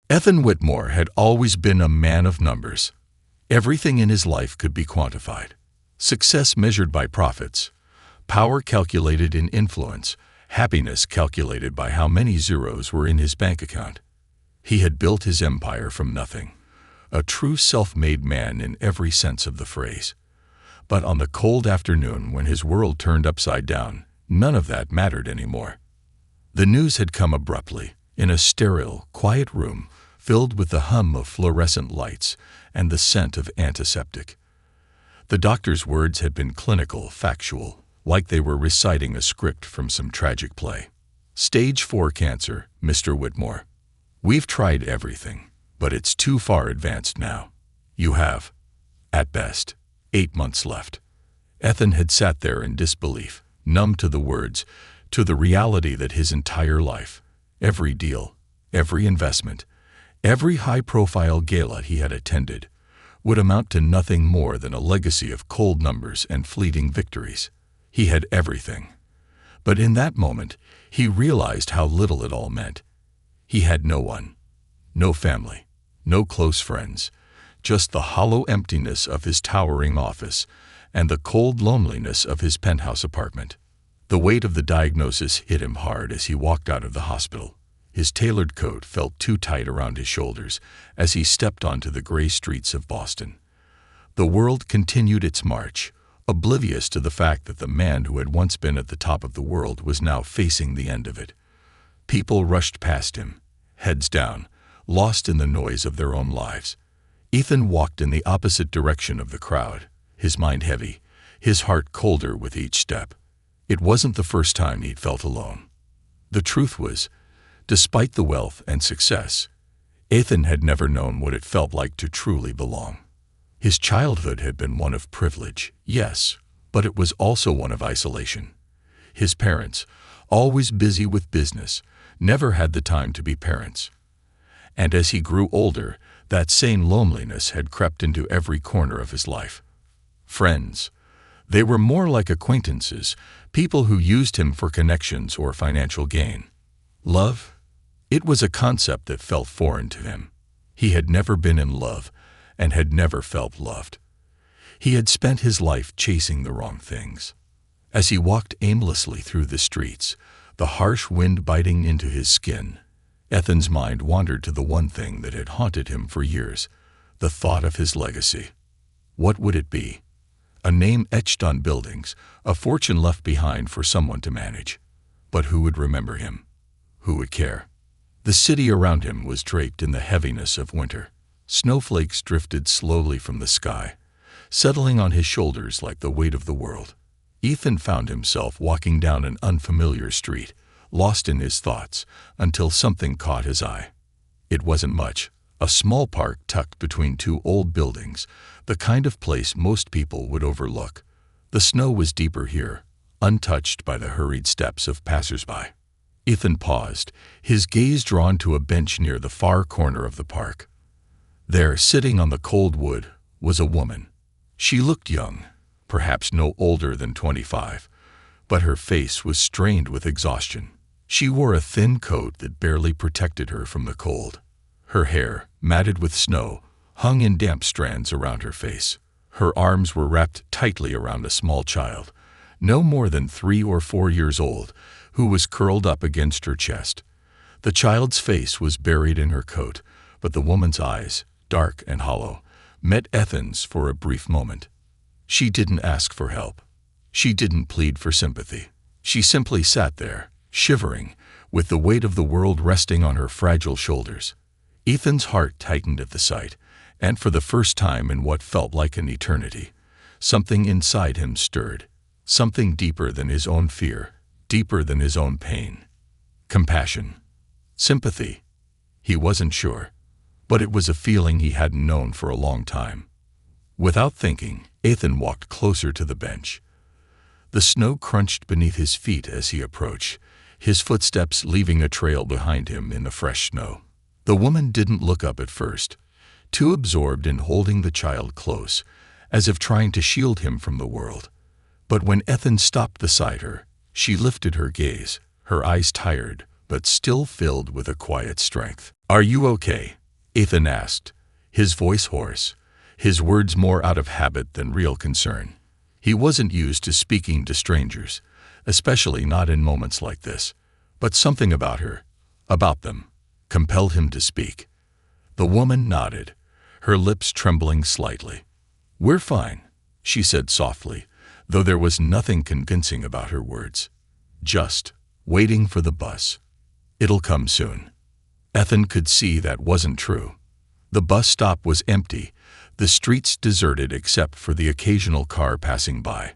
Ethan Whitmore had always been a man of numbers. Everything in his life could be quantified. Success measured by profits, power calculated in influence, happiness calculated by how many zeros were in his bank account. He had built his empire from nothing, a true self-made man in every sense of the phrase. But on the cold afternoon when his world turned upside down, none of that mattered anymore. The news had come abruptly, in a sterile, quiet room filled with the hum of fluorescent lights and the scent of antiseptic. The doctor's words had been clinical, factual, like they were reciting a script from some tragic play. Stage 4 cancer, Mr. Whitmore. We've tried everything, but it's too far advanced now. You have, at best, 8 months left. Ethan had sat there in disbelief, numb to the words, to the reality that his entire life, every deal, every investment, every high-profile gala he had attended, would amount to nothing more than a legacy of cold numbers and fleeting victories. He had everything. But in that moment, he realized how little it all meant. He had no one, no family, no close friends, just the hollow emptiness of his towering office and the cold loneliness of his penthouse apartment. The weight of the diagnosis hit him hard as he walked out of the hospital. His tailored coat felt too tight around his shoulders as he stepped onto the gray streets of Boston. The world continued its march, oblivious to the fact that the man who had once been at the top of the world was now facing the end of it. People rushed past him, heads down, lost in the noise of their own lives. Ethan walked in the opposite direction of the crowd, his mind heavy, his heart colder with each step. It wasn't the first time he'd felt alone. The truth was, despite the wealth and success, Ethan had never known what it felt like to truly belong. His childhood had been one of privilege, yes, but it was also one of isolation. His parents, always busy with business, never had the time to be parents. And as he grew older, that same loneliness had crept into every corner of his life. Friends. They were more like acquaintances, people who used him for connections or financial gain. Love? It was a concept that felt foreign to him. He had never been in love and had never felt loved. He had spent his life chasing the wrong things. As he walked aimlessly through the streets, the harsh wind biting into his skin, Ethan's mind wandered to the one thing that had haunted him for years, the thought of his legacy. What would it be? A name etched on buildings, a fortune left behind for someone to manage. But who would remember him? Who would care? The city around him was draped in the heaviness of winter. Snowflakes drifted slowly from the sky, settling on his shoulders like the weight of the world. Ethan found himself walking down an unfamiliar street, lost in his thoughts, until something caught his eye. It wasn't much, a small park tucked between two old buildings, the kind of place most people would overlook. The snow was deeper here, untouched by the hurried steps of passers-by. Ethan paused, his gaze drawn to a bench near the far corner of the park. There, sitting on the cold wood, was a woman. She looked young, perhaps no older than 25, but her face was strained with exhaustion. She wore a thin coat that barely protected her from the cold. Her hair, matted with snow, hung in damp strands around her face. Her arms were wrapped tightly around a small child, no more than 3 or 4 years old, who was curled up against her chest. The child's face was buried in her coat, but the woman's eyes, dark and hollow, met Ethan's for a brief moment. She didn't ask for help. She didn't plead for sympathy. She simply sat there, shivering, with the weight of the world resting on her fragile shoulders. Ethan's heart tightened at the sight, and for the first time in what felt like an eternity, something inside him stirred, something deeper than his own fear, deeper than his own pain. Compassion. Sympathy. He wasn't sure, but it was a feeling he hadn't known for a long time. Without thinking, Ethan walked closer to the bench. The snow crunched beneath his feet as he approached, his footsteps leaving a trail behind him in the fresh snow. The woman didn't look up at first, too absorbed in holding the child close, as if trying to shield him from the world. But when Ethan stopped beside her, she lifted her gaze, her eyes tired, but still filled with a quiet strength. "Are you okay?" Ethan asked, his voice hoarse, his words more out of habit than real concern. He wasn't used to speaking to strangers, especially not in moments like this. But something about her, about them, compelled him to speak. The woman nodded, her lips trembling slightly. "We're fine," she said softly, though there was nothing convincing about her words. "Just waiting for the bus. It'll come soon." Ethan could see that wasn't true. The bus stop was empty, the streets deserted except for the occasional car passing by.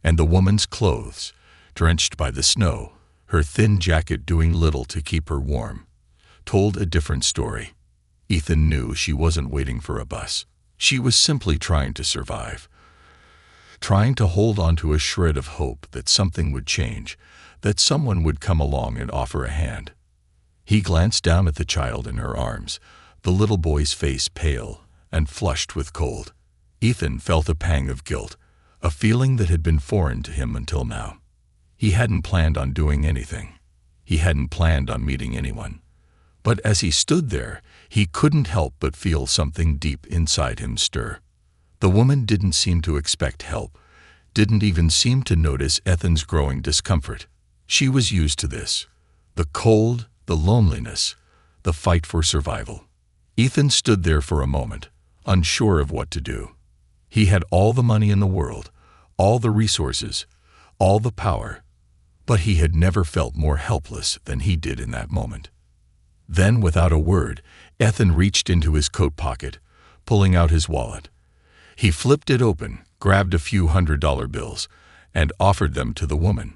And the woman's clothes, drenched by the snow, her thin jacket doing little to keep her warm, told a different story. Ethan knew she wasn't waiting for a bus. She was simply trying to survive, trying to hold on to a shred of hope that something would change, that someone would come along and offer a hand. He glanced down at the child in her arms, the little boy's face pale and flushed with cold. Ethan felt a pang of guilt, a feeling that had been foreign to him until now. He hadn't planned on doing anything. He hadn't planned on meeting anyone. But as he stood there, he couldn't help but feel something deep inside him stir. The woman didn't seem to expect help, didn't even seem to notice Ethan's growing discomfort. She was used to this. The cold, the loneliness, the fight for survival. Ethan stood there for a moment, unsure of what to do. He had all the money in the world, all the resources, all the power, but he had never felt more helpless than he did in that moment. Then, without a word, Ethan reached into his coat pocket, pulling out his wallet. He flipped it open, grabbed a few $100 bills, and offered them to the woman.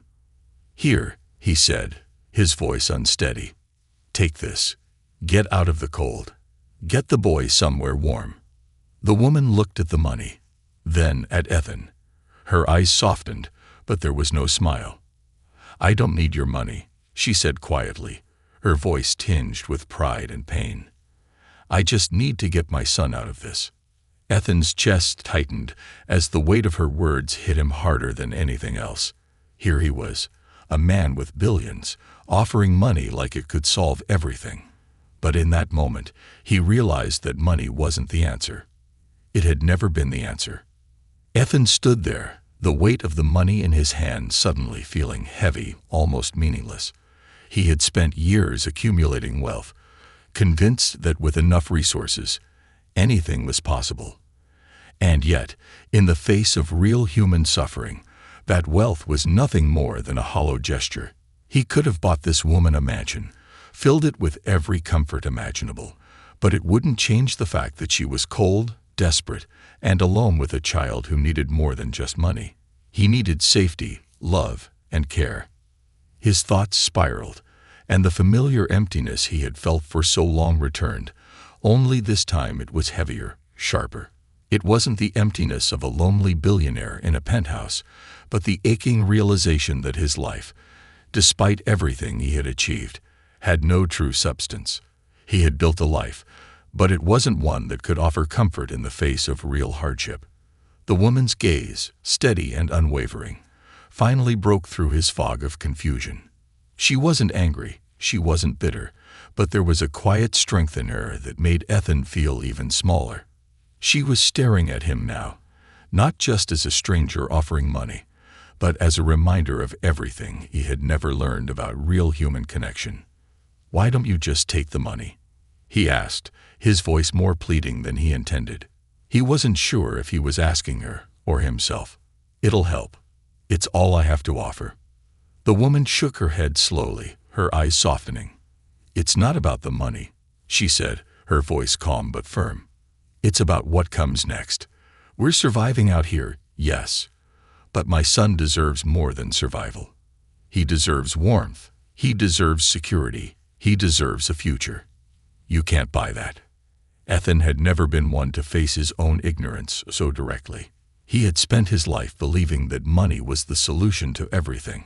"Here," he said, his voice unsteady. "Take this. Get out of the cold. Get the boy somewhere warm." The woman looked at the money, then at Ethan. Her eyes softened, but there was no smile. "I don't need your money," she said quietly, her voice tinged with pride and pain. "I just need to get my son out of this." Ethan's chest tightened as the weight of her words hit him harder than anything else. Here he was, a man with billions, offering money like it could solve everything. But in that moment, he realized that money wasn't the answer. It had never been the answer. Ethan stood there, the weight of the money in his hand suddenly feeling heavy, almost meaningless. He had spent years accumulating wealth, convinced that with enough resources, anything was possible. And yet, in the face of real human suffering, that wealth was nothing more than a hollow gesture. He could have bought this woman a mansion, filled it with every comfort imaginable, but it wouldn't change the fact that she was cold, desperate, and alone with a child who needed more than just money. He needed safety, love, and care. His thoughts spiraled, and the familiar emptiness he had felt for so long returned, only this time it was heavier, sharper. It wasn't the emptiness of a lonely billionaire in a penthouse, but the aching realization that his life, despite everything he had achieved, had no true substance. He had built a life, but it wasn't one that could offer comfort in the face of real hardship. The woman's gaze, steady and unwavering, finally broke through his fog of confusion. She wasn't angry, she wasn't bitter, but there was a quiet strength in her that made Ethan feel even smaller. She was staring at him now, not just as a stranger offering money, but as a reminder of everything he had never learned about real human connection. "Why don't you just take the money?" he asked, his voice more pleading than he intended. He wasn't sure if he was asking her or himself. "It'll help. It's all I have to offer." The woman shook her head slowly, her eyes softening. "It's not about the money," she said, her voice calm but firm. "It's about what comes next. We're surviving out here, yes, but my son deserves more than survival. He deserves warmth. He deserves security. He deserves a future. You can't buy that." Ethan had never been one to face his own ignorance so directly. He had spent his life believing that money was the solution to everything,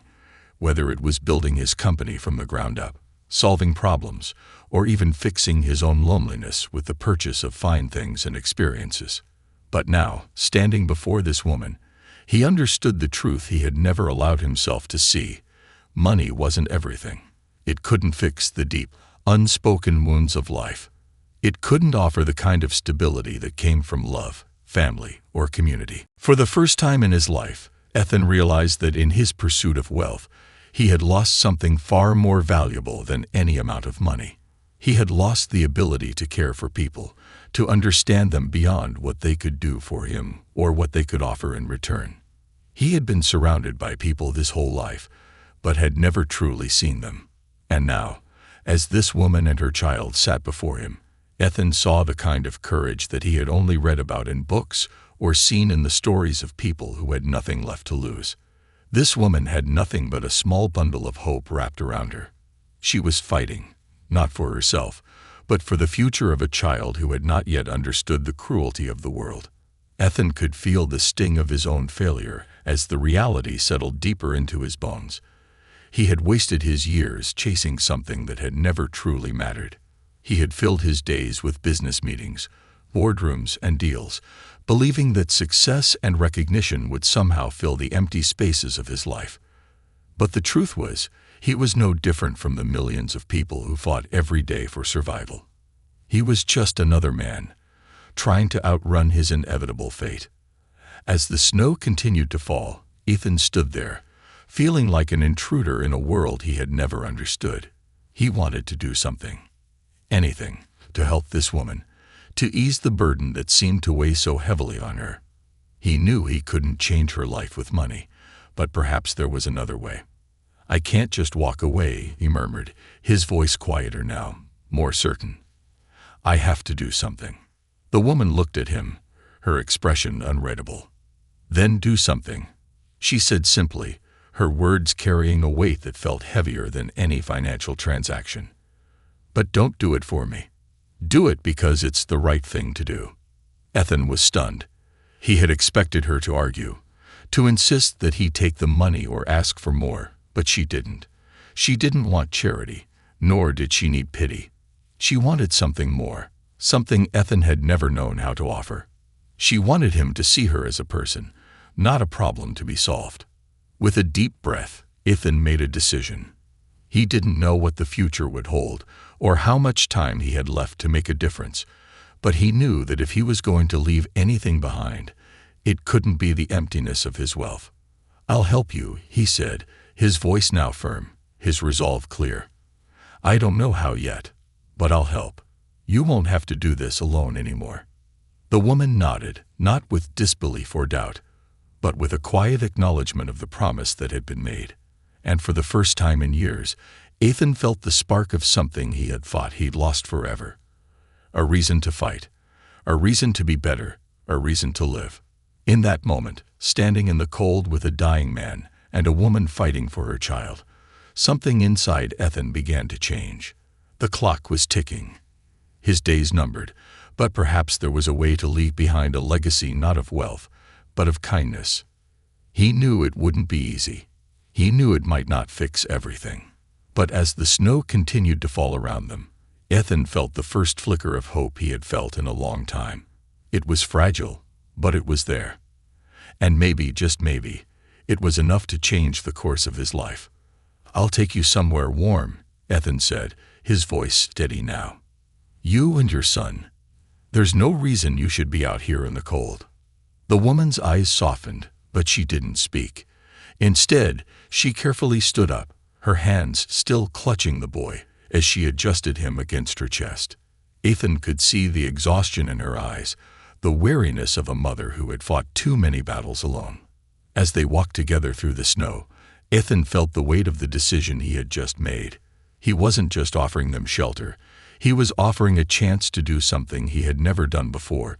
whether it was building his company from the ground up, solving problems, or even fixing his own loneliness with the purchase of fine things and experiences. But now, standing before this woman, he understood the truth he had never allowed himself to see. Money wasn't everything. It couldn't fix the deep, unspoken wounds of life. It couldn't offer the kind of stability that came from love, family, or community. For the first time in his life, Ethan realized that in his pursuit of wealth, he had lost something far more valuable than any amount of money. He had lost the ability to care for people, to understand them beyond what they could do for him or what they could offer in return. He had been surrounded by people his whole life, but had never truly seen them. And now, as this woman and her child sat before him, Ethan saw the kind of courage that he had only read about in books or seen in the stories of people who had nothing left to lose. This woman had nothing but a small bundle of hope wrapped around her. She was fighting, not for herself, but for the future of a child who had not yet understood the cruelty of the world. Ethan could feel the sting of his own failure as the reality settled deeper into his bones. He had wasted his years chasing something that had never truly mattered. He had filled his days with business meetings, boardrooms, and deals, believing that success and recognition would somehow fill the empty spaces of his life. But the truth was, he was no different from the millions of people who fought every day for survival. He was just another man, trying to outrun his inevitable fate. As the snow continued to fall, Ethan stood there, feeling like an intruder in a world he had never understood. He wanted to do something. Anything, to help this woman, to ease the burden that seemed to weigh so heavily on her. He knew he couldn't change her life with money, but perhaps there was another way. "I can't just walk away," he murmured, his voice quieter now, more certain. "I have to do something." The woman looked at him, her expression unreadable. "Then do something," she said simply, her words carrying a weight that felt heavier than any financial transaction. "But don't do it for me. Do it because it's the right thing to do." Ethan was stunned. He had expected her to argue, to insist that he take the money or ask for more, but she didn't. She didn't want charity, nor did she need pity. She wanted something more, something Ethan had never known how to offer. She wanted him to see her as a person, not a problem to be solved. With a deep breath, Ethan made a decision. He didn't know what the future would hold or how much time he had left to make a difference, but he knew that if he was going to leave anything behind, it couldn't be the emptiness of his wealth. "I'll help you," he said, his voice now firm, his resolve clear. "I don't know how yet, but I'll help. You won't have to do this alone anymore." The woman nodded, not with disbelief or doubt, but with a quiet acknowledgement of the promise that had been made. And for the first time in years, Ethan felt the spark of something he had thought he'd lost forever. A reason to fight, a reason to be better, a reason to live. In that moment, standing in the cold with a dying man and a woman fighting for her child, something inside Ethan began to change. The clock was ticking, his days numbered, but perhaps there was a way to leave behind a legacy not of wealth, but of kindness. He knew it wouldn't be easy. He knew it might not fix everything. But as the snow continued to fall around them, Ethan felt the first flicker of hope he had felt in a long time. It was fragile, but it was there. And maybe, just maybe, it was enough to change the course of his life. "I'll take you somewhere warm," Ethan said, his voice steady now. "You and your son. There's no reason you should be out here in the cold." The woman's eyes softened, but she didn't speak. Instead, she carefully stood up, her hands still clutching the boy as she adjusted him against her chest. Ethan could see the exhaustion in her eyes, the weariness of a mother who had fought too many battles alone. As they walked together through the snow, Ethan felt the weight of the decision he had just made. He wasn't just offering them shelter, he was offering a chance to do something he had never done before,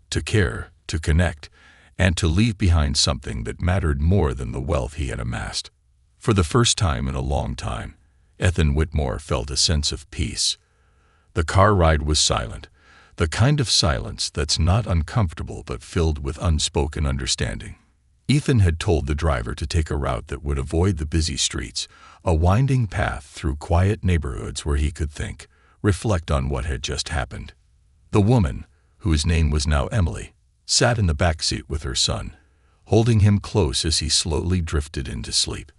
to care, to connect, and to leave behind something that mattered more than the wealth he had amassed. For the first time in a long time, Ethan Whitmore felt a sense of peace. The car ride was silent, the kind of silence that's not uncomfortable but filled with unspoken understanding. Ethan had told the driver to take a route that would avoid the busy streets, a winding path through quiet neighborhoods where he could think, reflect on what had just happened. The woman, whose name was now Emily, sat in the back seat with her son, holding him close as he slowly drifted into sleep.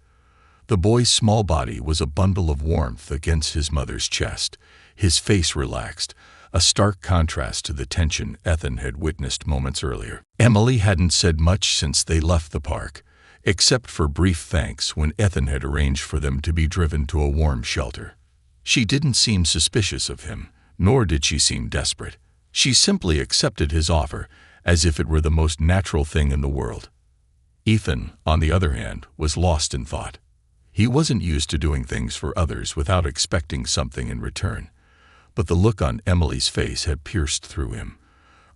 The boy's small body was a bundle of warmth against his mother's chest, his face relaxed, a stark contrast to the tension Ethan had witnessed moments earlier. Emily hadn't said much since they left the park, except for brief thanks when Ethan had arranged for them to be driven to a warm shelter. She didn't seem suspicious of him, nor did she seem desperate. She simply accepted his offer as if it were the most natural thing in the world. Ethan, on the other hand, was lost in thought. He wasn't used to doing things for others without expecting something in return. But the look on Emily's face had pierced through him,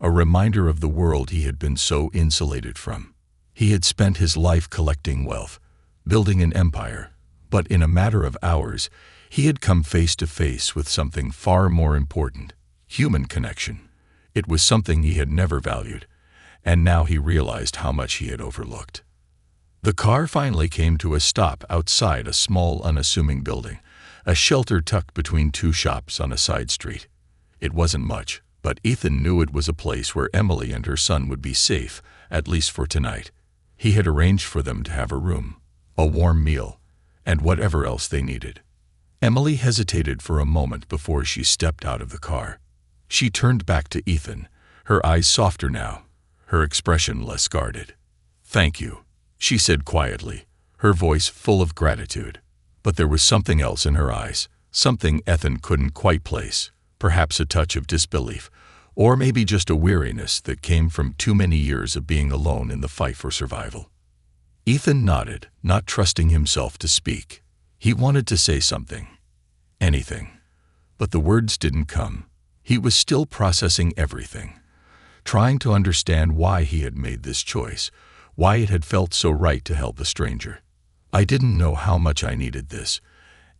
a reminder of the world he had been so insulated from. He had spent his life collecting wealth, building an empire, but in a matter of hours, he had come face to face with something far more important: human connection. It was something he had never valued, and now he realized how much he had overlooked. The car finally came to a stop outside a small, unassuming building, a shelter tucked between two shops on a side street. It wasn't much, but Ethan knew it was a place where Emily and her son would be safe, at least for tonight. He had arranged for them to have a room, a warm meal, and whatever else they needed. Emily hesitated for a moment before she stepped out of the car. She turned back to Ethan, her eyes softer now, her expression less guarded. "Thank you," she said quietly, her voice full of gratitude. But there was something else in her eyes, something Ethan couldn't quite place, perhaps a touch of disbelief, or maybe just a weariness that came from too many years of being alone in the fight for survival. Ethan nodded, not trusting himself to speak. He wanted to say something, anything, but the words didn't come. He was still processing everything, trying to understand why he had made this choice, why it had felt so right to help a stranger. "I didn't know how much I needed this,"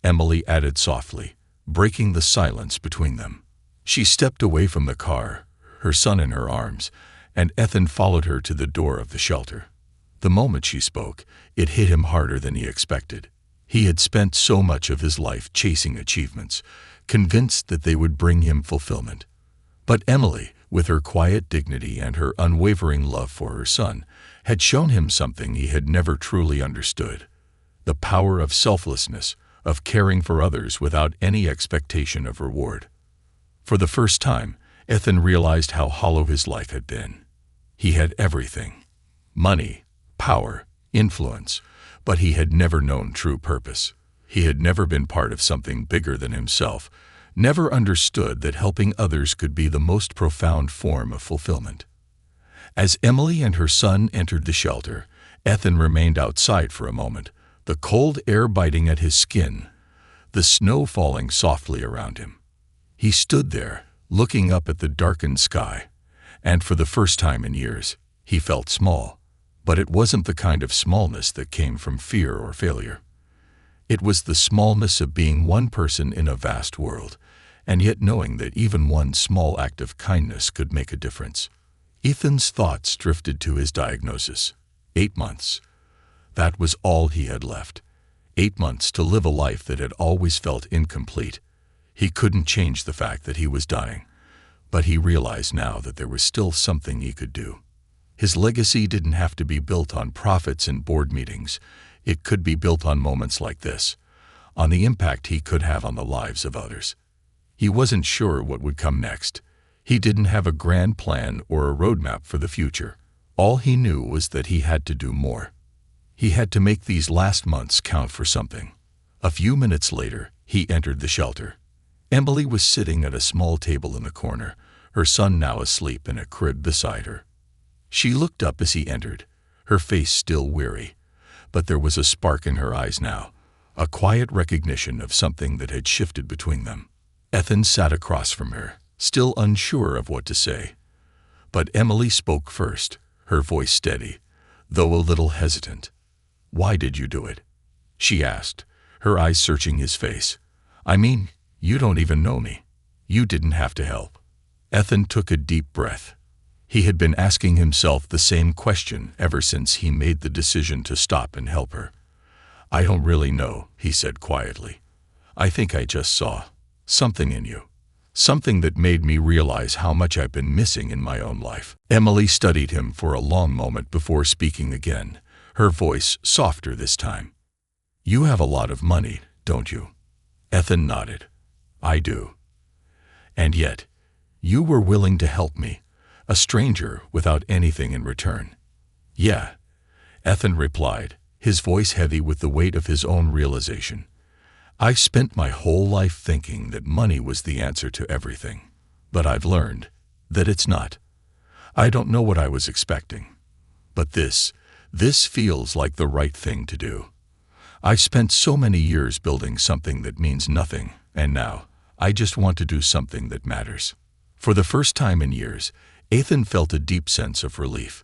Emily added softly, breaking the silence between them. She stepped away from the car, her son in her arms, and Ethan followed her to the door of the shelter. The moment she spoke, it hit him harder than he expected. He had spent so much of his life chasing achievements, convinced that they would bring him fulfillment. But Emily, with her quiet dignity and her unwavering love for her son, had shown him something he had never truly understood: the power of selflessness, of caring for others without any expectation of reward. For the first time, Ethan realized how hollow his life had been. He had everything: money, power, influence, but he had never known true purpose. He had never been part of something bigger than himself, never understood that helping others could be the most profound form of fulfillment. As Emily and her son entered the shelter, Ethan remained outside for a moment, the cold air biting at his skin, the snow falling softly around him. He stood there, looking up at the darkened sky, and for the first time in years, he felt small. But it wasn't the kind of smallness that came from fear or failure. It was the smallness of being one person in a vast world, and yet knowing that even one small act of kindness could make a difference. Ethan's thoughts drifted to his diagnosis. 8 months. That was all he had left. 8 months to live a life that had always felt incomplete. He couldn't change the fact that he was dying, but he realized now that there was still something he could do. His legacy didn't have to be built on profits and board meetings. It could be built on moments like this, on the impact he could have on the lives of others. He wasn't sure what would come next. He didn't have a grand plan or a roadmap for the future. All he knew was that he had to do more. He had to make these last months count for something. A few minutes later, he entered the shelter. Emily was sitting at a small table in the corner, her son now asleep in a crib beside her. She looked up as he entered, her face still weary, but there was a spark in her eyes now, a quiet recognition of something that had shifted between them. Ethan sat across from her, still unsure of what to say. But Emily spoke first, her voice steady, though a little hesitant. "Why did you do it?" she asked, her eyes searching his face. "I mean, you don't even know me. You didn't have to help." Ethan took a deep breath. He had been asking himself the same question ever since he made the decision to stop and help her. "I don't really know," he said quietly. "I think I just saw something in you. Something that made me realize how much I've been missing in my own life." Emily studied him for a long moment before speaking again, her voice softer this time. "You have a lot of money, don't you?" Ethan nodded. "I do. And yet, You were willing to help me, a stranger without anything in return. Yeah, Ethan replied, his voice heavy with the weight of his own realization. I spent my whole life thinking that money was the answer to everything. But I've learned that it's not. I don't know what I was expecting. But this feels like the right thing to do. I spent so many years building something that means nothing, and now I just want to do something that matters. For the first time in years, Ethan felt a deep sense of relief.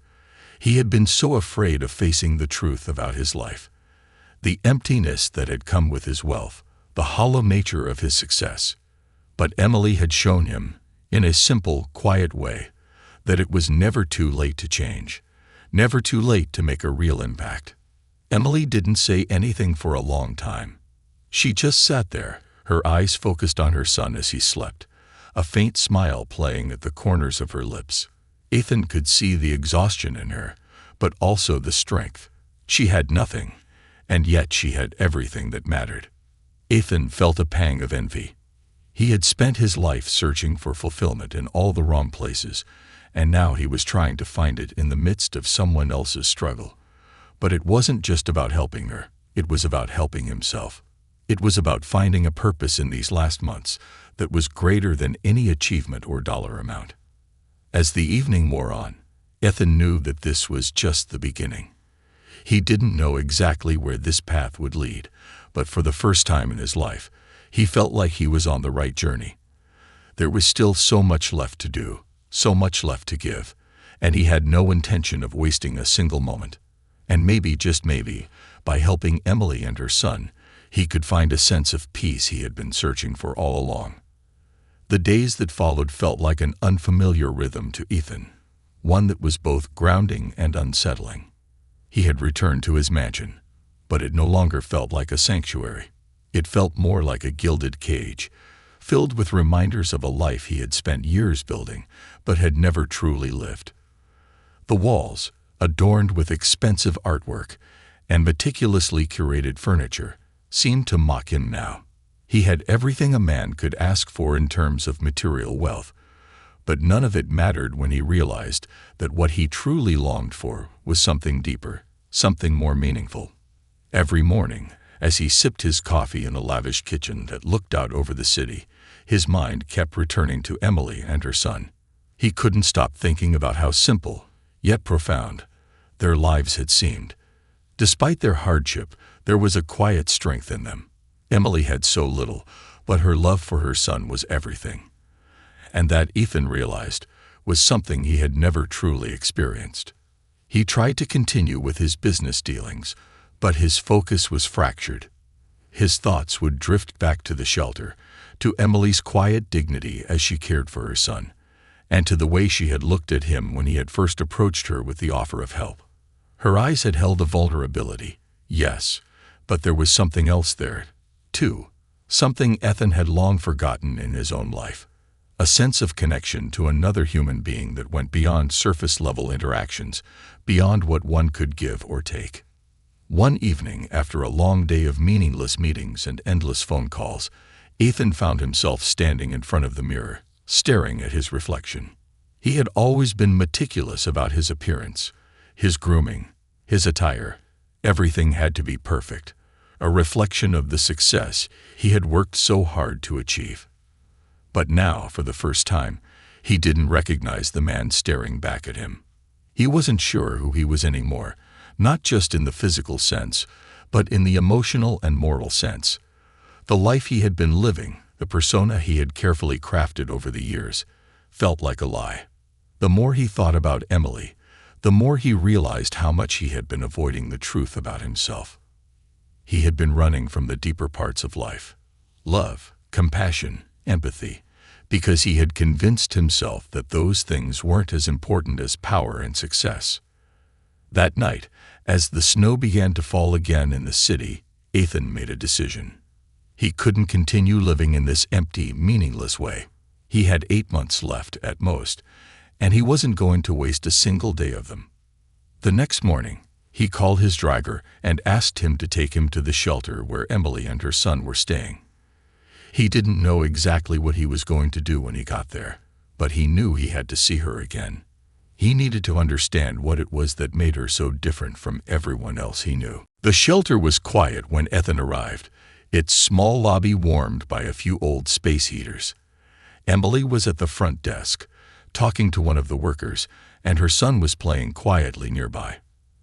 He had been so afraid of facing the truth about his life. The emptiness that had come with his wealth, the hollow nature of his success. But Emily had shown him, in a simple, quiet way, that it was never too late to change, never too late to make a real impact. Emily didn't say anything for a long time. She just sat there, her eyes focused on her son as he slept, a faint smile playing at the corners of her lips. Ethan could see the exhaustion in her, but also the strength. She had nothing, and yet she had everything that mattered. Ethan felt a pang of envy. He had spent his life searching for fulfillment in all the wrong places, and now he was trying to find it in the midst of someone else's struggle. But it wasn't just about helping her, it was about helping himself. It was about finding a purpose in these last months that was greater than any achievement or dollar amount. As the evening wore on, Ethan knew that this was just the beginning. He didn't know exactly where this path would lead, but for the first time in his life, he felt like he was on the right journey. There was still so much left to do, so much left to give, and he had no intention of wasting a single moment. And maybe, just maybe, by helping Emily and her son, he could find a sense of peace he had been searching for all along. The days that followed felt like an unfamiliar rhythm to Ethan, one that was both grounding and unsettling. He had returned to his mansion, but it no longer felt like a sanctuary. It felt more like a gilded cage, filled with reminders of a life he had spent years building, but had never truly lived. The walls, adorned with expensive artwork and meticulously curated furniture, seemed to mock him now. He had everything a man could ask for in terms of material wealth, but none of it mattered when he realized that what he truly longed for was something deeper, something more meaningful. Every morning, as he sipped his coffee in a lavish kitchen that looked out over the city, his mind kept returning to Emily and her son. He couldn't stop thinking about how simple, yet profound, their lives had seemed. Despite their hardship, there was a quiet strength in them. Emily had so little, but her love for her son was everything. And that, Ethan realized, was something he had never truly experienced. He tried to continue with his business dealings, but his focus was fractured. His thoughts would drift back to the shelter, to Emily's quiet dignity as she cared for her son, and to the way she had looked at him when he had first approached her with the offer of help. Her eyes had held a vulnerability, yes, but there was something else there, too, something Ethan had long forgotten in his own life. A sense of connection to another human being that went beyond surface-level interactions, beyond what one could give or take. One evening, after a long day of meaningless meetings and endless phone calls, Ethan found himself standing in front of the mirror, staring at his reflection. He had always been meticulous about his appearance, his grooming, his attire. Everything had to be perfect, a reflection of the success he had worked so hard to achieve. But now, for the first time, he didn't recognize the man staring back at him. He wasn't sure who he was anymore, not just in the physical sense, but in the emotional and moral sense. The life he had been living, the persona he had carefully crafted over the years, felt like a lie. The more he thought about Emily, the more he realized how much he had been avoiding the truth about himself. He had been running from the deeper parts of life, love, compassion, empathy, because he had convinced himself that those things weren't as important as power and success. That night, as the snow began to fall again in the city, Ethan made a decision. He couldn't continue living in this empty, meaningless way. He had 8 months left at most, and he wasn't going to waste a single day of them. The next morning, he called his driver and asked him to take him to the shelter where Emily and her son were staying. He didn't know exactly what he was going to do when he got there, but he knew he had to see her again. He needed to understand what it was that made her so different from everyone else he knew. The shelter was quiet when Ethan arrived, its small lobby warmed by a few old space heaters. Emily was at the front desk, talking to one of the workers, and her son was playing quietly nearby.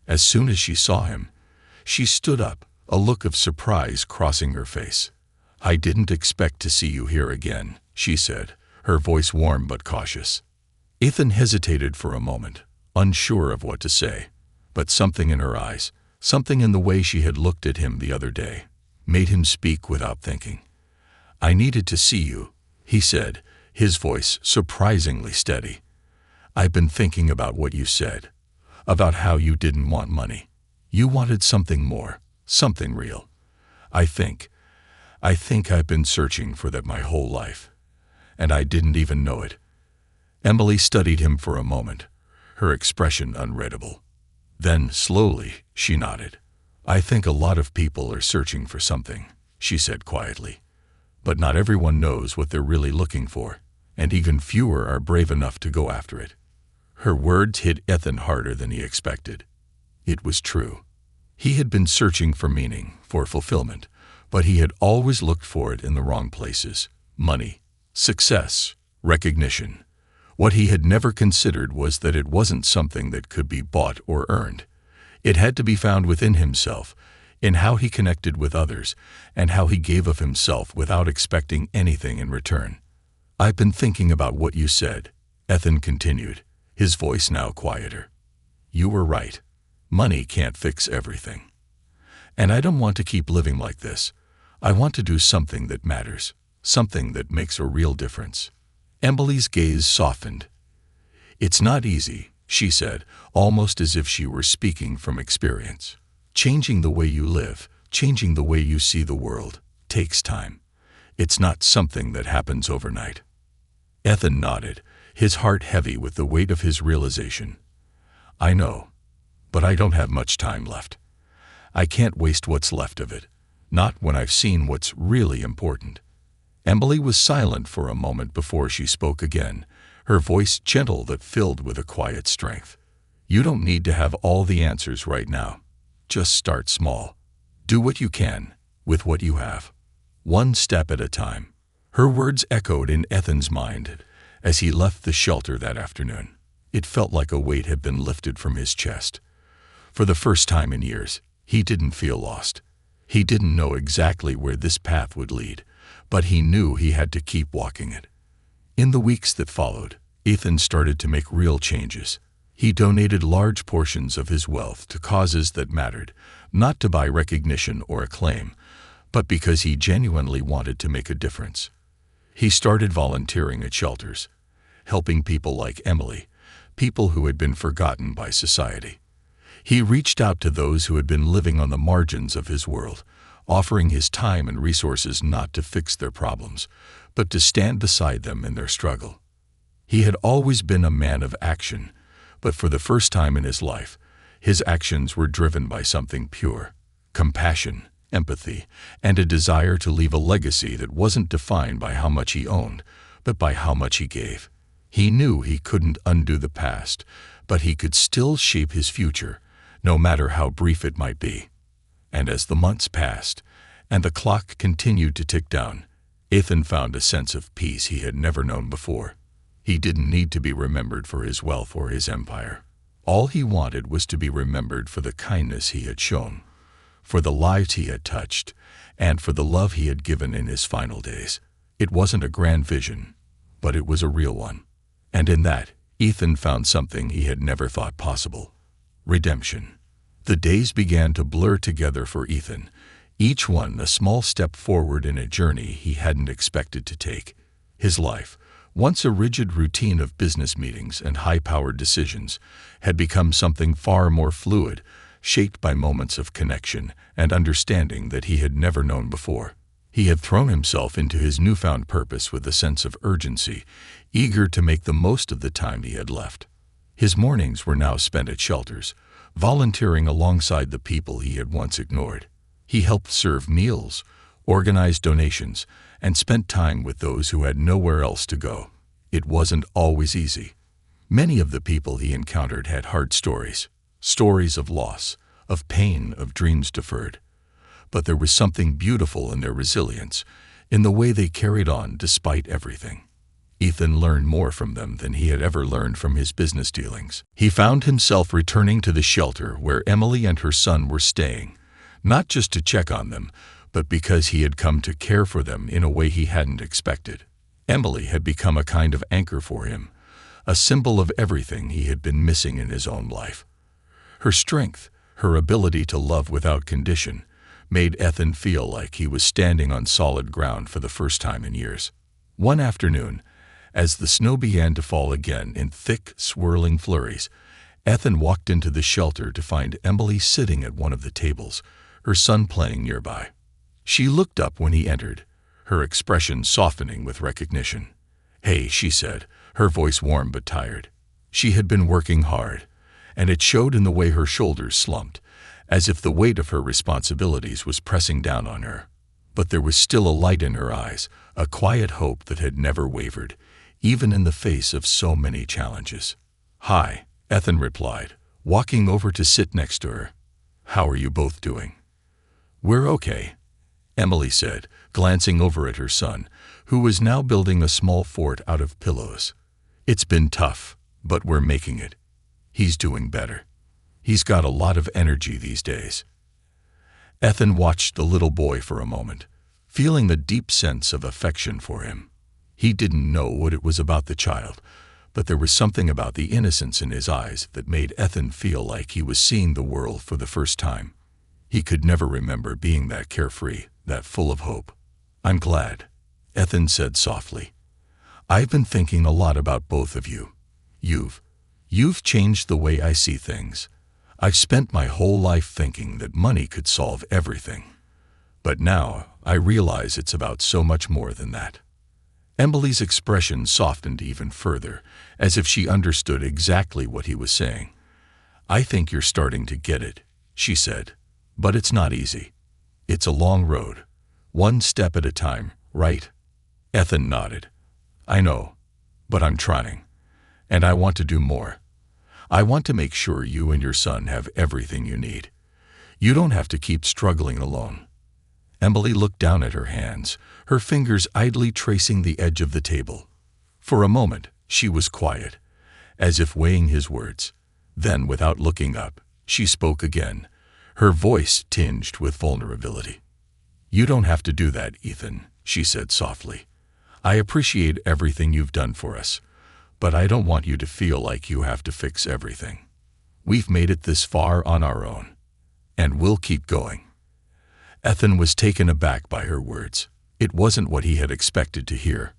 As soon as she saw him, she stood up, a look of surprise crossing her face. "I didn't expect to see you here again," she said, her voice warm but cautious. Ethan hesitated for a moment, unsure of what to say, but something in her eyes, something in the way she had looked at him the other day, made him speak without thinking. "I needed to see you," he said, his voice surprisingly steady. "I've been thinking about what you said, about how you didn't want money. You wanted something more, something real. I think I've been searching for that my whole life, and I didn't even know it." Emily studied him for a moment, her expression unreadable. Then, slowly, she nodded. "I think a lot of people are searching for something," she said quietly. "But not everyone knows what they're really looking for, and even fewer are brave enough to go after it." Her words hit Ethan harder than he expected. It was true. He had been searching for meaning, for fulfillment, but he had always looked for it in the wrong places. Money, success, recognition. What he had never considered was that it wasn't something that could be bought or earned. It had to be found within himself, in how he connected with others, and how he gave of himself without expecting anything in return. "I've been thinking about what you said," Ethan continued, his voice now quieter. "You were right. Money can't fix everything. And I don't want to keep living like this. I want to do something that matters, something that makes a real difference." Emily's gaze softened. "It's not easy," she said, almost as if she were speaking from experience. "Changing the way you live, changing the way you see the world, takes time. It's not something that happens overnight." Ethan nodded, his heart heavy with the weight of his realization. "I know, but I don't have much time left. I can't waste what's left of it, not when I've seen what's really important." Emily was silent for a moment before she spoke again, her voice gentle but filled with a quiet strength. "You don't need to have all the answers right now. Just start small. Do what you can, with what you have. One step at a time." Her words echoed in Ethan's mind as he left the shelter that afternoon. It felt like a weight had been lifted from his chest. For the first time in years, he didn't feel lost. He didn't know exactly where this path would lead, but he knew he had to keep walking it. In the weeks that followed, Ethan started to make real changes. He donated large portions of his wealth to causes that mattered, not to buy recognition or acclaim, but because he genuinely wanted to make a difference. He started volunteering at shelters, helping people like Emily, people who had been forgotten by society. He reached out to those who had been living on the margins of his world, offering his time and resources not to fix their problems, but to stand beside them in their struggle. He had always been a man of action, but for the first time in his life, his actions were driven by something pure: compassion, empathy, and a desire to leave a legacy that wasn't defined by how much he owned, but by how much he gave. He knew he couldn't undo the past, but he could still shape his future, no matter how brief it might be. And as the months passed, and the clock continued to tick down, Ethan found a sense of peace he had never known before. He didn't need to be remembered for his wealth or his empire. All he wanted was to be remembered for the kindness he had shown, for the lives he had touched, and for the love he had given in his final days. It wasn't a grand vision, but it was a real one. And in that, Ethan found something he had never thought possible: redemption. The days began to blur together for Ethan, each one a small step forward in a journey he hadn't expected to take. His life, once a rigid routine of business meetings and high-powered decisions, had become something far more fluid, shaped by moments of connection and understanding that he had never known before. He had thrown himself into his newfound purpose with a sense of urgency, eager to make the most of the time he had left. His mornings were now spent at shelters, volunteering alongside the people he had once ignored. He helped serve meals, organized donations, and spent time with those who had nowhere else to go. It wasn't always easy. Many of the people he encountered had hard stories, stories of loss, of pain, of dreams deferred. But there was something beautiful in their resilience, in the way they carried on despite everything. Ethan learned more from them than he had ever learned from his business dealings. He found himself returning to the shelter where Emily and her son were staying, not just to check on them, but because he had come to care for them in a way he hadn't expected. Emily had become a kind of anchor for him, a symbol of everything he had been missing in his own life. Her strength, her ability to love without condition, made Ethan feel like he was standing on solid ground for the first time in years. One afternoon, as the snow began to fall again in thick, swirling flurries, Ethan walked into the shelter to find Emily sitting at one of the tables, her son playing nearby. She looked up when he entered, her expression softening with recognition. "Hey," she said, her voice warm but tired. She had been working hard, and it showed in the way her shoulders slumped, as if the weight of her responsibilities was pressing down on her. But there was still a light in her eyes, a quiet hope that had never wavered, even in the face of so many challenges. "Hi," Ethan replied, walking over to sit next to her. "How are you both doing?" "We're okay," Emily said, glancing over at her son, who was now building a small fort out of pillows. "It's been tough, but we're making it. He's doing better. He's got a lot of energy these days." Ethan watched the little boy for a moment, feeling a deep sense of affection for him. He didn't know what it was about the child, but there was something about the innocence in his eyes that made Ethan feel like he was seeing the world for the first time. He could never remember being that carefree, that full of hope. "I'm glad," Ethan said softly. "I've been thinking a lot about both of you. You've changed the way I see things. I've spent my whole life thinking that money could solve everything. But now I realize it's about so much more than that." Emily's expression softened even further, as if she understood exactly what he was saying. "I think you're starting to get it," she said. "But it's not easy. It's a long road. One step at a time, right?" Ethan nodded. "I know, but I'm trying. And I want to do more. I want to make sure you and your son have everything you need. You don't have to keep struggling alone." Emily looked down at her hands, her fingers idly tracing the edge of the table. For a moment, she was quiet, as if weighing his words. Then, without looking up, she spoke again, her voice tinged with vulnerability. "You don't have to do that, Ethan," she said softly. "I appreciate everything you've done for us, but I don't want you to feel like you have to fix everything. We've made it this far on our own, and we'll keep going." Ethan was taken aback by her words. It wasn't what he had expected to hear.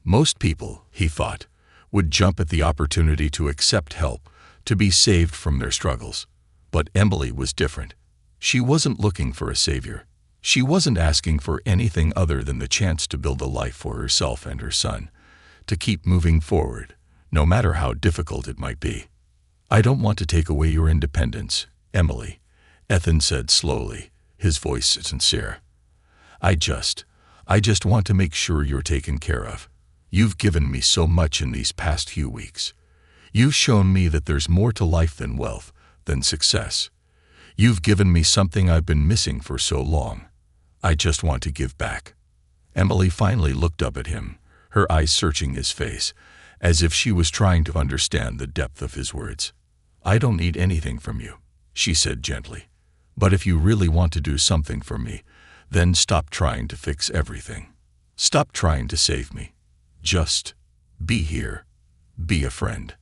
Most people, he thought, would jump at the opportunity to accept help, to be saved from their struggles. But Emily was different. She wasn't looking for a savior. She wasn't asking for anything other than the chance to build a life for herself and her son, to keep moving forward, no matter how difficult it might be. "I don't want to take away your independence, Emily," Ethan said slowly, his voice sincere. I just want to make sure you're taken care of. You've given me so much in these past few weeks. You've shown me that there's more to life than wealth, than success. You've given me something I've been missing for so long. I just want to give back." Emily finally looked up at him, her eyes searching his face, as if she was trying to understand the depth of his words. "I don't need anything from you," she said gently. "But if you really want to do something for me, then stop trying to fix everything. Stop trying to save me. Just be here. Be a friend.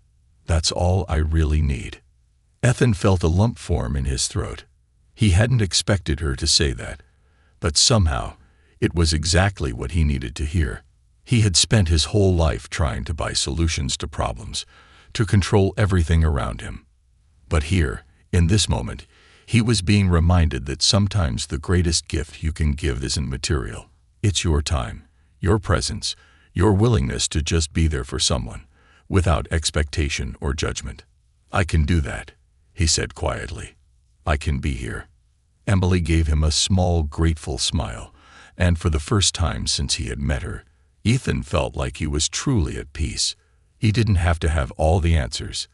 That's all I really need." Ethan felt a lump form in his throat. He hadn't expected her to say that, but somehow it was exactly what he needed to hear. He had spent his whole life trying to buy solutions to problems, to control everything around him. But here, in this moment, he was being reminded that sometimes the greatest gift you can give isn't material. It's your time, your presence, your willingness to just be there for someone, without expectation or judgment. "I can do that," he said quietly. "I can be here." Emily gave him a small, grateful smile, and for the first time since he had met her, Ethan felt like he was truly at peace. He didn't have to have all the answers.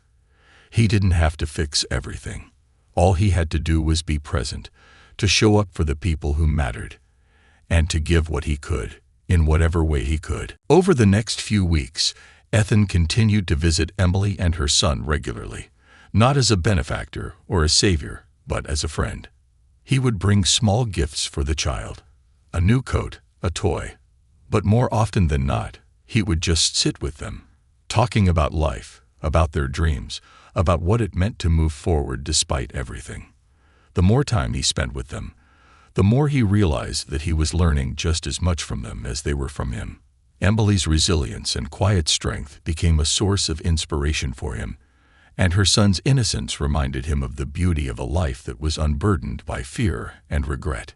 He didn't have to fix everything. All he had to do was be present, to show up for the people who mattered, and to give what he could, in whatever way he could. Over the next few weeks, Ethan continued to visit Emily and her son regularly, not as a benefactor or a savior, but as a friend. He would bring small gifts for the child, a new coat, a toy, but more often than not, he would just sit with them, talking about life, about their dreams, about what it meant to move forward despite everything. The more time he spent with them, the more he realized that he was learning just as much from them as they were from him. Emily's resilience and quiet strength became a source of inspiration for him, and her son's innocence reminded him of the beauty of a life that was unburdened by fear and regret.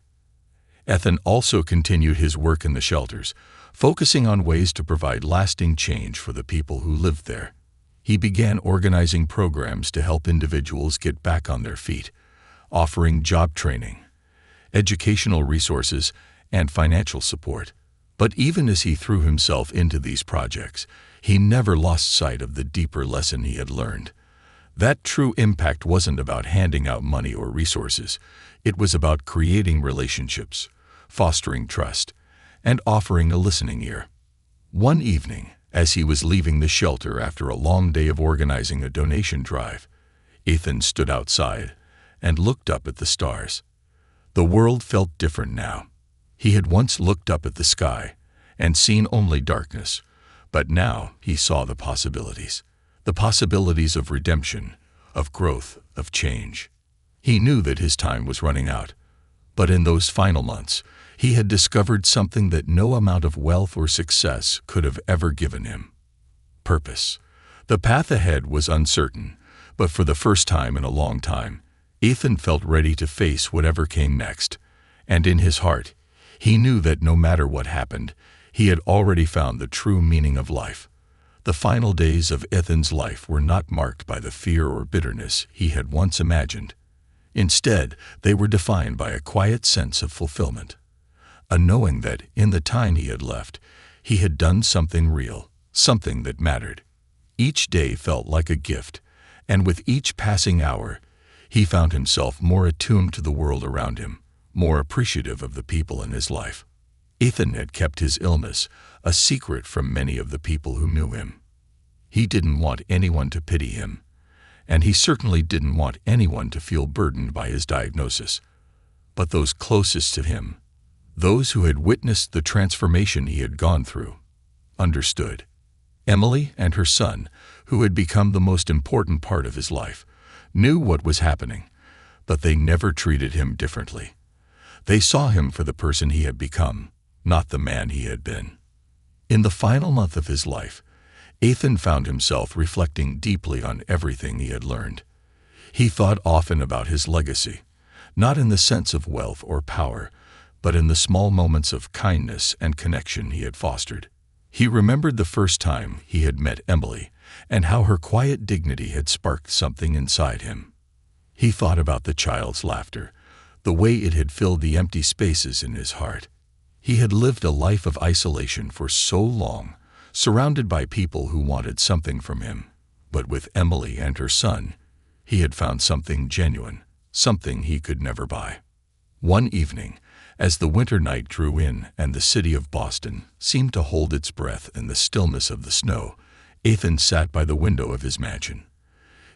Ethan also continued his work in the shelters, focusing on ways to provide lasting change for the people who lived there. He began organizing programs to help individuals get back on their feet, offering job training, educational resources, and financial support. But even as he threw himself into these projects, he never lost sight of the deeper lesson he had learned. That true impact wasn't about handing out money or resources. It was about creating relationships, fostering trust, and offering a listening ear. One evening, as he was leaving the shelter after a long day of organizing a donation drive, Ethan stood outside and looked up at the stars. The world felt different now. He had once looked up at the sky and seen only darkness, but now he saw the possibilities of redemption, of growth, of change. He knew that his time was running out, but in those final months, he had discovered something that no amount of wealth or success could have ever given him: purpose. The path ahead was uncertain, but for the first time in a long time, Ethan felt ready to face whatever came next, and in his heart, he knew that no matter what happened, he had already found the true meaning of life. The final days of Ethan's life were not marked by the fear or bitterness he had once imagined. Instead, they were defined by a quiet sense of fulfillment, a knowing that, in the time he had left, he had done something real, something that mattered. Each day felt like a gift, and with each passing hour, he found himself more attuned to the world around him, more appreciative of the people in his life. Ethan had kept his illness a secret from many of the people who knew him. He didn't want anyone to pity him, and he certainly didn't want anyone to feel burdened by his diagnosis. But those closest to him, those who had witnessed the transformation he had gone through, understood. Emily and her son, who had become the most important part of his life, knew what was happening, but they never treated him differently. They saw him for the person he had become, not the man he had been. In the final month of his life, Ethan found himself reflecting deeply on everything he had learned. He thought often about his legacy, not in the sense of wealth or power, but in the small moments of kindness and connection he had fostered. He remembered the first time he had met Emily and how her quiet dignity had sparked something inside him. He thought about the child's laughter, the way it had filled the empty spaces in his heart. He had lived a life of isolation for so long, surrounded by people who wanted something from him. But with Emily and her son, he had found something genuine, something he could never buy. One evening, as the winter night drew in and the city of Boston seemed to hold its breath in the stillness of the snow, Ethan sat by the window of his mansion.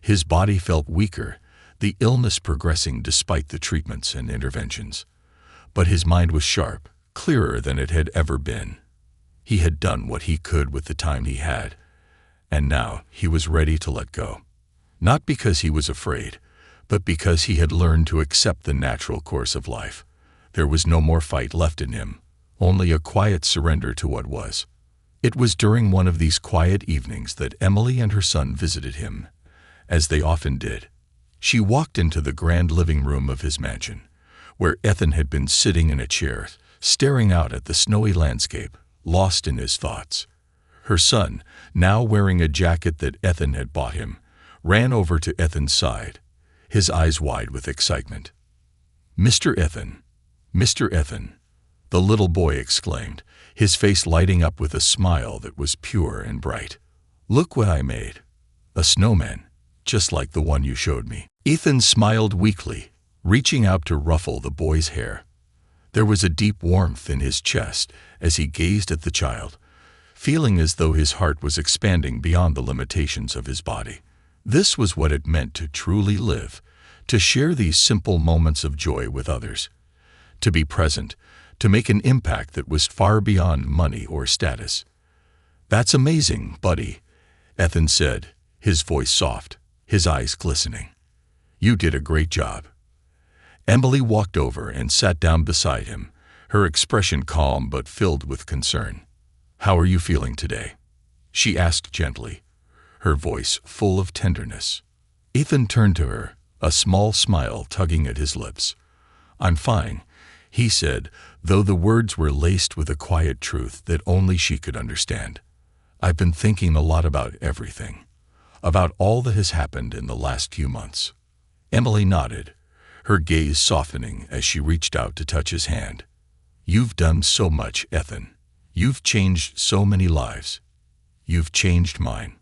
His body felt weaker, the illness progressing despite the treatments and interventions. But his mind was sharp, clearer than it had ever been. He had done what he could with the time he had, and now he was ready to let go. Not because he was afraid, but because he had learned to accept the natural course of life. There was no more fight left in him, only a quiet surrender to what was. It was during one of these quiet evenings that Emily and her son visited him, as they often did. She walked into the grand living room of his mansion, where Ethan had been sitting in a chair, staring out at the snowy landscape, lost in his thoughts. Her son, now wearing a jacket that Ethan had bought him, ran over to Ethan's side, his eyes wide with excitement. Mr. Ethan, the little boy exclaimed, his face lighting up with a smile that was pure and bright. "Look what I made. A snowman, just like the one you showed me." Ethan smiled weakly, reaching out to ruffle the boy's hair. There was a deep warmth in his chest as he gazed at the child, feeling as though his heart was expanding beyond the limitations of his body. This was what it meant to truly live, to share these simple moments of joy with others, to be present, to make an impact that was far beyond money or status. "That's amazing, buddy," Ethan said, his voice soft, his eyes glistening. "You did a great job." Emily walked over and sat down beside him, her expression calm but filled with concern. "How are you feeling today?" she asked gently, her voice full of tenderness. Ethan turned to her, a small smile tugging at his lips. "I'm fine," he said, though the words were laced with a quiet truth that only she could understand. "I've been thinking a lot about everything, about all that has happened in the last few months." Emily nodded, her gaze softening as she reached out to touch his hand. "You've done so much, Ethan. You've changed so many lives. You've changed mine."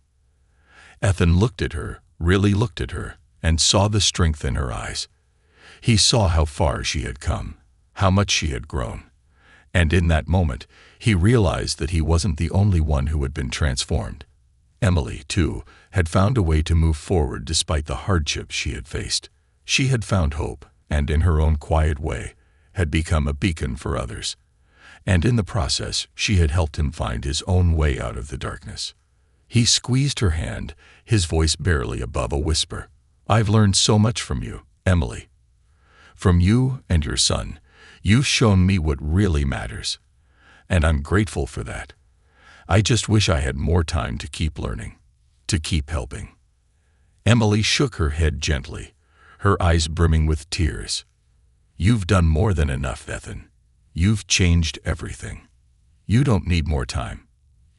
Ethan looked at her, really looked at her, and saw the strength in her eyes. He saw how far she had come, how much she had grown. And in that moment, he realized that he wasn't the only one who had been transformed. Emily, too, had found a way to move forward despite the hardships she had faced. She had found hope, and in her own quiet way, had become a beacon for others. And in the process, she had helped him find his own way out of the darkness. He squeezed her hand, his voice barely above a whisper. "I've learned so much from you, Emily. From you and your son, you've shown me what really matters. And I'm grateful for that. I just wish I had more time to keep learning, to keep helping." Emily shook her head gently, her eyes brimming with tears. "You've done more than enough, Ethan. You've changed everything. You don't need more time.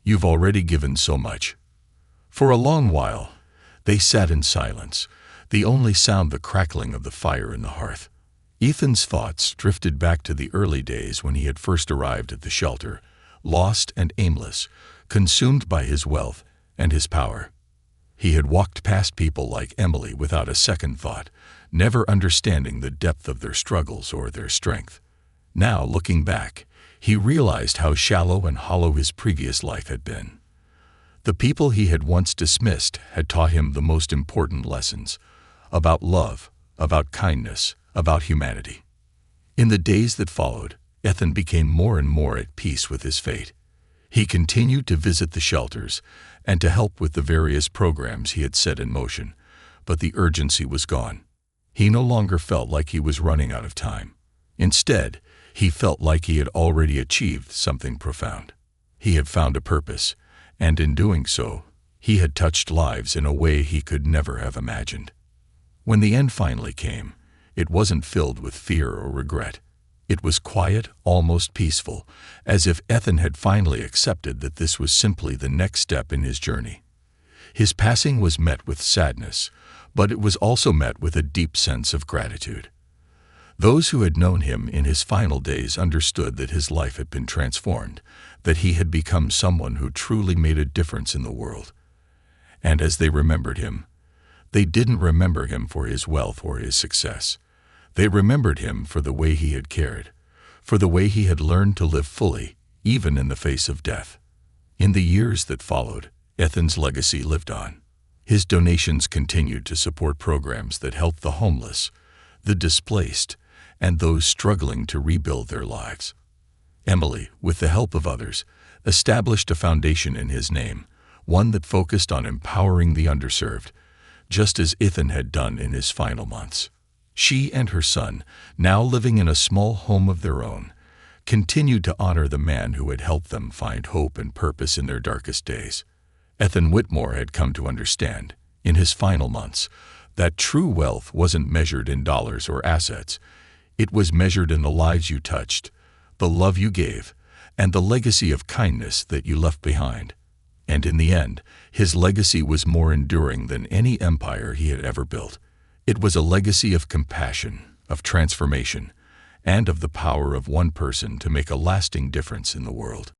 You've already given so much." For a long while, they sat in silence, the only sound the crackling of the fire in the hearth. Ethan's thoughts drifted back to the early days when he had first arrived at the shelter, lost and aimless, consumed by his wealth and his power. He had walked past people like Emily without a second thought, never understanding the depth of their struggles or their strength. Now, looking back, he realized how shallow and hollow his previous life had been. The people he had once dismissed had taught him the most important lessons about love, about kindness, about humanity. In the days that followed, Ethan became more and more at peace with his fate. He continued to visit the shelters and to help with the various programs he had set in motion, but the urgency was gone. He no longer felt like he was running out of time. Instead, he felt like he had already achieved something profound. He had found a purpose, and in doing so, he had touched lives in a way he could never have imagined. When the end finally came, it wasn't filled with fear or regret. It was quiet, almost peaceful, as if Ethan had finally accepted that this was simply the next step in his journey. His passing was met with sadness, but it was also met with a deep sense of gratitude. Those who had known him in his final days understood that his life had been transformed, that he had become someone who truly made a difference in the world. And as they remembered him, they didn't remember him for his wealth or his success. They remembered him for the way he had cared, for the way he had learned to live fully, even in the face of death. In the years that followed, Ethan's legacy lived on. His donations continued to support programs that helped the homeless, the displaced, and those struggling to rebuild their lives. Emily, with the help of others, established a foundation in his name, one that focused on empowering the underserved, just as Ethan had done in his final months. She and her son, now living in a small home of their own, continued to honor the man who had helped them find hope and purpose in their darkest days. Ethan Whitmore had come to understand, in his final months, that true wealth wasn't measured in dollars or assets. It was measured in the lives you touched, the love you gave, and the legacy of kindness that you left behind. And in the end, his legacy was more enduring than any empire he had ever built. It was a legacy of compassion, of transformation, and of the power of one person to make a lasting difference in the world.